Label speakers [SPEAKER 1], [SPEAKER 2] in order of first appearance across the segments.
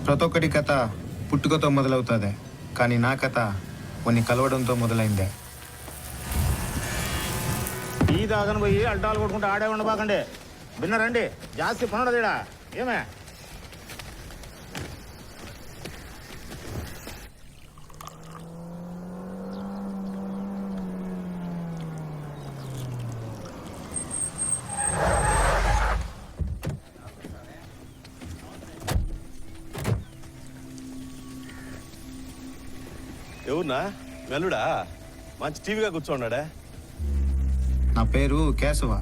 [SPEAKER 1] ప్రతి ఒక్కటి కథ పుట్టుకతో మొదలవుతుంది, కానీ నా కథ కొన్ని కలవడంతో మొదలైందే.
[SPEAKER 2] ఈ దాగని పోయి అడ్డాలు కొట్టుకుంటూ ఆడే ఉండబాకండి. విన్నారండి, జాస్తి పనుడదేడా ఏమే.
[SPEAKER 3] ఎవరునా మెల్లుడా మంచి టీవీగా కూర్చోన్నాడా?
[SPEAKER 1] నా పేరు కేశవ.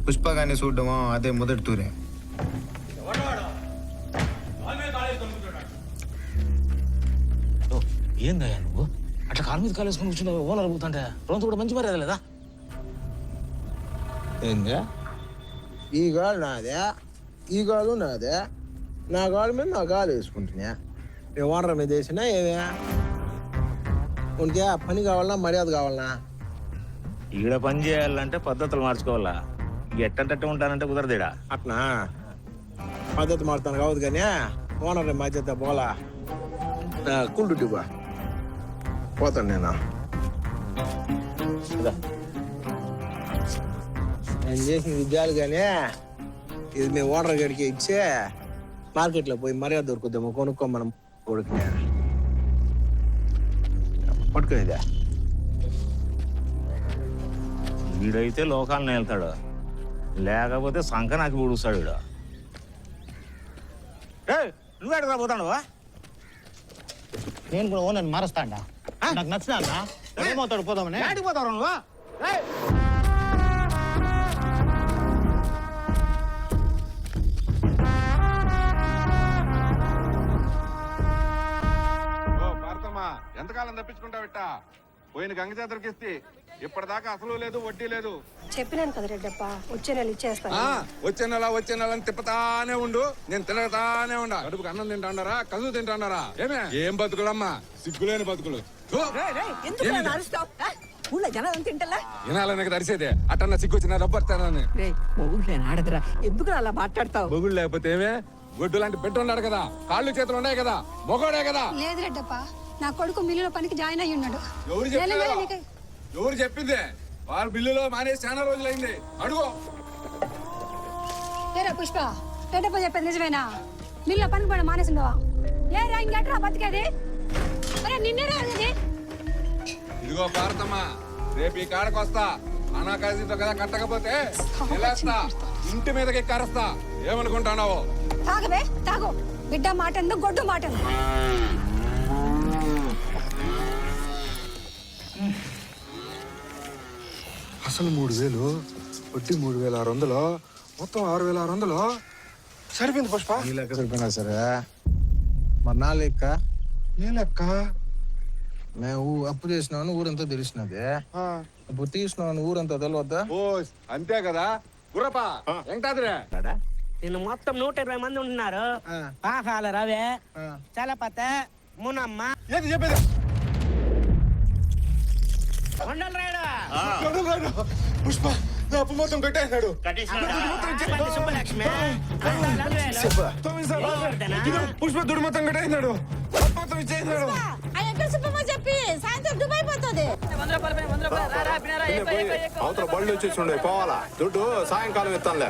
[SPEAKER 1] పుష్పగాన్ని చూడడమో అదే మొదటి తూరే.
[SPEAKER 4] ఏందయ్యా నువ్వు అట్లా కాలు మీద కాలు వేసుకుని కూర్చున్నావు? ఓనర్ అడుగుతుంటే రోజు కూడా మంచి మర్యాద లేదా?
[SPEAKER 5] ఏందా ఈ గాలు నాదే, ఈ గాలు నాదే. నా గాలు మీద నా గాలు వేసుకుంటున్నా. నేను ఓనర్ మీద వేసినా ఏమే ఉనికి పని కావాలన్నా మర్యాద కావాలన్నా?
[SPEAKER 2] ఈడ పని చేయాలంటే పద్ధతులు మార్చుకోవాలా. ఎట్టంటే ఉంటానంటే కుదరదేడా.
[SPEAKER 5] అట్నా పద్ధతి మారుతాను కావద్దు కానీ ఓనర్ మధ్యత పోలా కూల్ డ్యూటీ పోతాను నేను. నేను చేసిన విద్యాలు కానీ ఇది మేము ఓనర్ గడికి ఇచ్చే మార్కెట్లో పోయి మర్యాద దొరుకుతాము కొనుక్కో మనం కొడుకునే పట్టుకునేదా.
[SPEAKER 2] వీడైతే లోకాలను వెళ్తాడు, లేకపోతే సంఖ నాకు పూడుస్తాడు వీడు. నువ్వు ఎక్కడ పోతాడు?
[SPEAKER 4] నేను కూడా ఓనర్ మారుస్తాడా? నాకు నచ్చినా అన్న ఏమవుతాడు పోదామని.
[SPEAKER 2] ఎక్కడికి పోతావు నువ్వు?
[SPEAKER 6] ఎంతకాలం తప్పించుకుంటావిట్ట? పోయిన గంగ జాతరకి ఇస్తే ఇప్పటిదాకా అసలు లేదు వడ్డీ లేదు.
[SPEAKER 7] చెప్పినాను కదా రెడ్డప్ప, వచ్చే నెల ఇచ్చేస్తాను.
[SPEAKER 6] వచ్చే నెల అని తిప్పుతానే ఉండు, నేను తినతానే ఉండా. కడుపుకి అన్నం తింటాడారా, కదువు తింటాడారా? ఏం బతుకులమ్మా, సిగ్గులేని బతుకులు. వినాలనక తరిసేదే అట్టన్న సిగ్గు వచ్చిన రబ్బర్తానని.
[SPEAKER 7] ఆడదురా, ఎందుకు అలా మాట్లాడతావు?
[SPEAKER 6] మొగుడు లేకపోతే ఏమే? గొడ్డు లాంటి బిడ్డ ఉన్నాడు కదా, కాళ్ళు చేతులు ఉన్నాయి కదా, మొగోడే కదా.
[SPEAKER 7] లేదు రెడ్డప్ప, నా కొడుకు మిల్లులో పనికి జాయిన్ అయ్యి ఉన్నాడు.
[SPEAKER 6] ఎవరు చెప్పిందే? వారు బిల్లులో మానేసి చాలా రోజులైంది. అడుగు.
[SPEAKER 7] ఏరా పుష్ప, రెడ్డప్ప చెప్పేది నిజమేనా? మిల్లులో పనికి పడ మానేసిండవా? ఏరా ఇంకెట్రా బతికేది? నిన్నేరా అనేది?
[SPEAKER 6] ఇదిగో భారతమ్మ, రేపు ఈ కాడకు వస్తా. అనాకాశంతో కదా కట్టకపోతే వెళ్ళేస్తా, ఇంటి మీదకి ఎక్కారస్తా. ఏమనుకుంటున్నావు?
[SPEAKER 7] తాగవే తాగు, బిడ్డ మాట ఎందుకు, గొడ్డు మాట ఎందుకు?
[SPEAKER 8] అసలు 3000, వడ్డీ 3600, మొత్తం 6600. సరిపోయింది పుష్ప.
[SPEAKER 5] ఈ లెక్క సరిపోయినా సరే మరి నా లెక్క
[SPEAKER 8] ఏ లెక్క?
[SPEAKER 5] మేము అప్పు చేసినామని ఊరంతా తెలిసినది. ఇప్పుడు తీసినామని ఊరంతా తెలియద్దా?
[SPEAKER 6] ఓ అంతే కదా. గుర్రపా ఎంటాదిరే
[SPEAKER 9] నిన్ను మొత్తం 120 మంది ఉంటున్నారు. పాకాల రవే, చలపత, మునమ్మ.
[SPEAKER 6] ఏంటి చెప్పేది? పుష్ప నా అప్పు మొత్తం కట్టేసినాడు.
[SPEAKER 9] సుబ్బలక్ష్మి,
[SPEAKER 6] పుష్ప దుడ్డు మొత్తం కట్టేసినాడు, మొత్తం ఇచ్చేసినాడు.
[SPEAKER 7] చెప్పి సాయంత్రం దుబాయ్ పోతుంది.
[SPEAKER 8] అవతల బళ్ళు వచ్చేసి ఉండే పోవాలా, దుడ్డు సాయంకాలం ఇస్తానులే.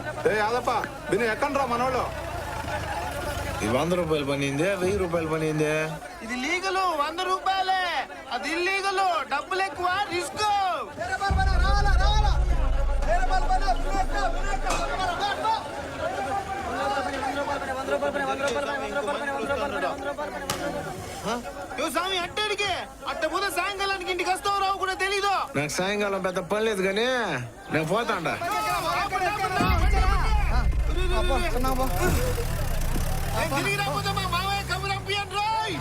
[SPEAKER 8] అదప్ప దీన్ని ఎక్కండి రా మనోళ్ళు.
[SPEAKER 1] ఇది 100 రూపాయలు పనిందే, 1000 రూపాయలు పనిందే.
[SPEAKER 4] ఇది లీగల్ 100 రూపాయలే, అది ఇల్లీగల్, డబ్బులు ఎక్కువ, రిస్క్. స్వామి అట్టడికి అట్ట పోతే సాయంకాలానికి ఇంటికి వస్తావు రావు కూడా తెలీదు.
[SPEAKER 1] నాకు సాయంకాలం పెద్ద పని లేదు కానీ నేను పోతాండా.
[SPEAKER 4] తిరిగి రాకపోతే మా మామయ్య కబురు పంపియండి రోయ్.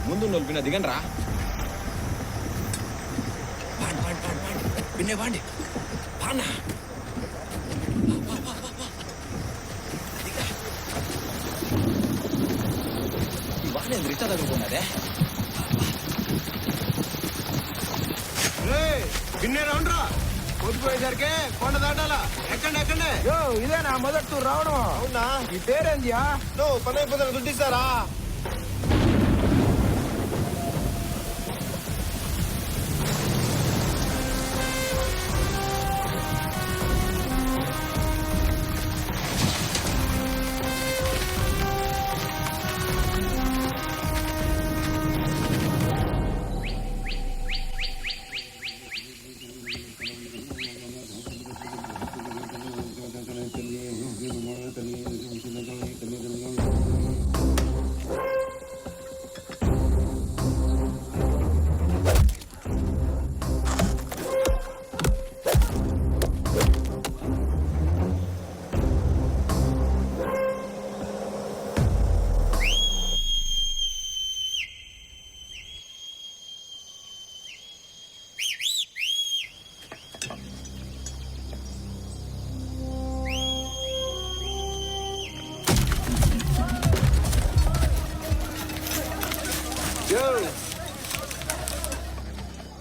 [SPEAKER 3] ముందు నొలిపిన దిగండి రా.
[SPEAKER 10] బాండే బాండే బానా ఈ వాహనం ఎందుకు ఇట్లా తగ్గుతున్నదే
[SPEAKER 5] గిన్నె రౌండ్రా పొద్దుపోయేసరికి కొండ దాటాలా ఎక్కండి యో ఇదే నా మొదటి రావడం అవునా ఈ పేరేందియా
[SPEAKER 4] నువ్వు పని అయిపోతాను దుడ్డిస్తారా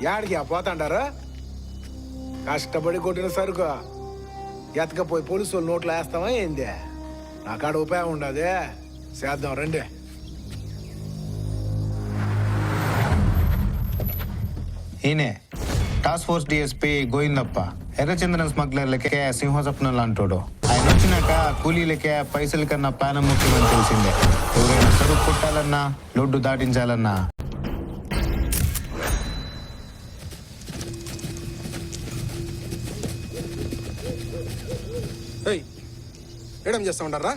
[SPEAKER 5] యాడికి పోతాండారు కష్టపడి కొట్టిన సరుకు ఎతకపోయి పోలీసు వాళ్ళు నోట్లో వేస్తావా ఏంది నా కాడ ఉపాయం ఉండదు చేద్దాం రండి
[SPEAKER 1] ఈయనే టాస్క్ ఫోర్స్ డిఎస్పీ గోవిందప్ప ఎర్రచందనం స్మగ్లర్లకే సింహస్వప్నం లాంటోడు ఆయన వచ్చినాక కూలీలకే పైసల కన్నా ప్రాణం ముఖ్యమని తెలిసిందే ఎవరైనా సరుకు కొట్టాలన్నా లొడ్డు దాటించాలన్నా
[SPEAKER 8] ఏడం చేస్తా ఉంటారా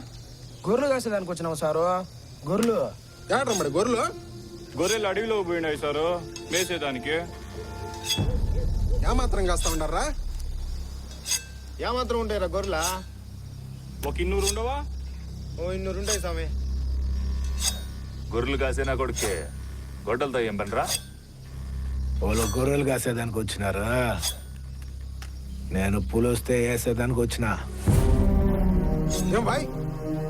[SPEAKER 5] గొర్రెలు కాసేదానికి వచ్చినావు సారు గొర్రెలు
[SPEAKER 8] ఏడ్రా మరి గొర్రెలు
[SPEAKER 6] గొర్రెలు అడవిలో పోయినాయి సారు మేసేదానికి
[SPEAKER 8] ఏమాత్రం కాస్తా ఉంటారా
[SPEAKER 4] ఏమాత్రం ఉంటాయిరా గొర్రెలా
[SPEAKER 6] ఒక 200 ఉండవా
[SPEAKER 4] ఓ 200 ఉంటాయి స్వామి
[SPEAKER 11] గొర్రెలు కాసేనా కొడుకే గొడ్డలతో ఏం పనిరా
[SPEAKER 5] వాళ్ళు గొర్రెలు కాసేదానికి వచ్చినారు నేను పులొస్తే వేసేదానికి వచ్చిన
[SPEAKER 8] ఏం భాయ్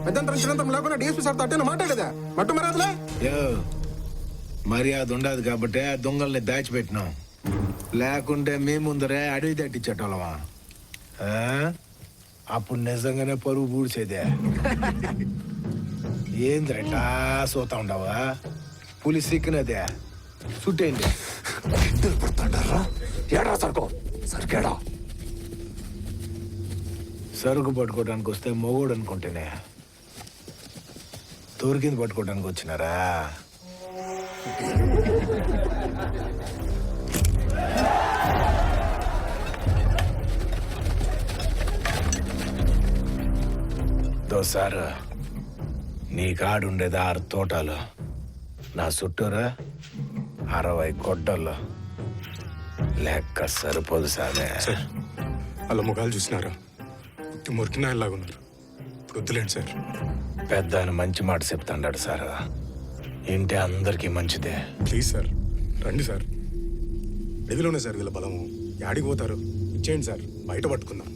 [SPEAKER 8] పెద్దంతరం చిన్నంతరం లేకుండా డిఎస్పీ సార్ తట్టేనా మాట్లాడేదా మట్టు మర్యాదలే
[SPEAKER 5] మర్యాద ఉండదు కాబట్టి ఆ దొంగల్ని దాచిపెట్టినాం లేకుంటే మీ ముందరే అడవి తట్టించేటోళ్ళమా అప్పుడు నిజంగానే పరుగు పూడ్చేదే ఏంద్రటా సోతా ఉండవా పులి సిక్కినదే చుట్టేంటి
[SPEAKER 11] పడతాడారా ఏడా సరుకు సరికేడా
[SPEAKER 5] సరుకు పట్టుకోవడానికి వస్తే మొగోడు అనుకుంటేనే దొరికింది పట్టుకోవడానికి వచ్చినారా దోసారు నీ కాడుండేది 6 తోటలు నా చుట్టూరా 60 కొట్టలు లెక్క సరిపోదు సామే
[SPEAKER 8] వాళ్ళ ముఖాలు చూసినారా మురికినాయలాగా ఉన్నారు ఇప్పుడు వద్దులేండి సార్
[SPEAKER 5] పెద్ద ఆయన మంచి మాట చెప్తాడు సార్ ఇంటి అందరికీ మంచిదే
[SPEAKER 8] ప్లీజ్ సార్ రండి సార్ అడవిలోనే సార్ వీళ్ళ బలము యాడికి పోతారు ఇచ్చేయండి సార్ బయట పట్టుకుందాం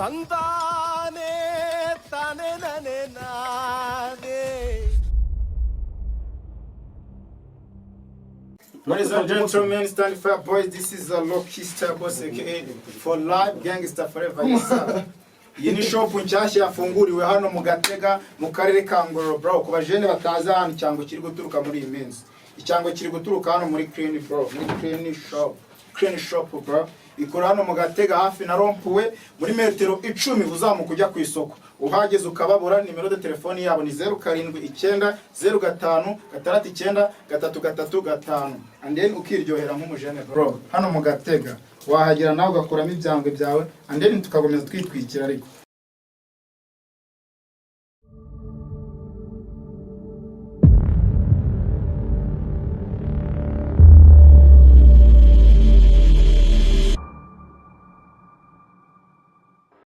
[SPEAKER 5] తందానే తానే ననే నాదే
[SPEAKER 4] Ladies and gentlemen, Stanley Fat Boys, this is a Loki Star Boss aka for life gangster forever. Yes, sir. Iyi ni shop nshyashya yafunguriwe hano mu Gatega mu karere ka Ngororero bro. Ku bajene bataza hano icyango kiri guturuka muri iyi minsi. Icyango kiri guturuka hano muri Clean bro, muri Clean shop bro. Ikora hano mu Gatega hafi na rompuwe muri metero 10 uzamuka ujya ku isoko. Uhageze ukababura nimero de telefoni yabo ni 079 05 69 335 and then ukiryohera nk'umujene bro. Hano mu Gatega wahagera nawe ugakuramo ibyangwe byawe and then tukagomeza twitwikira ariko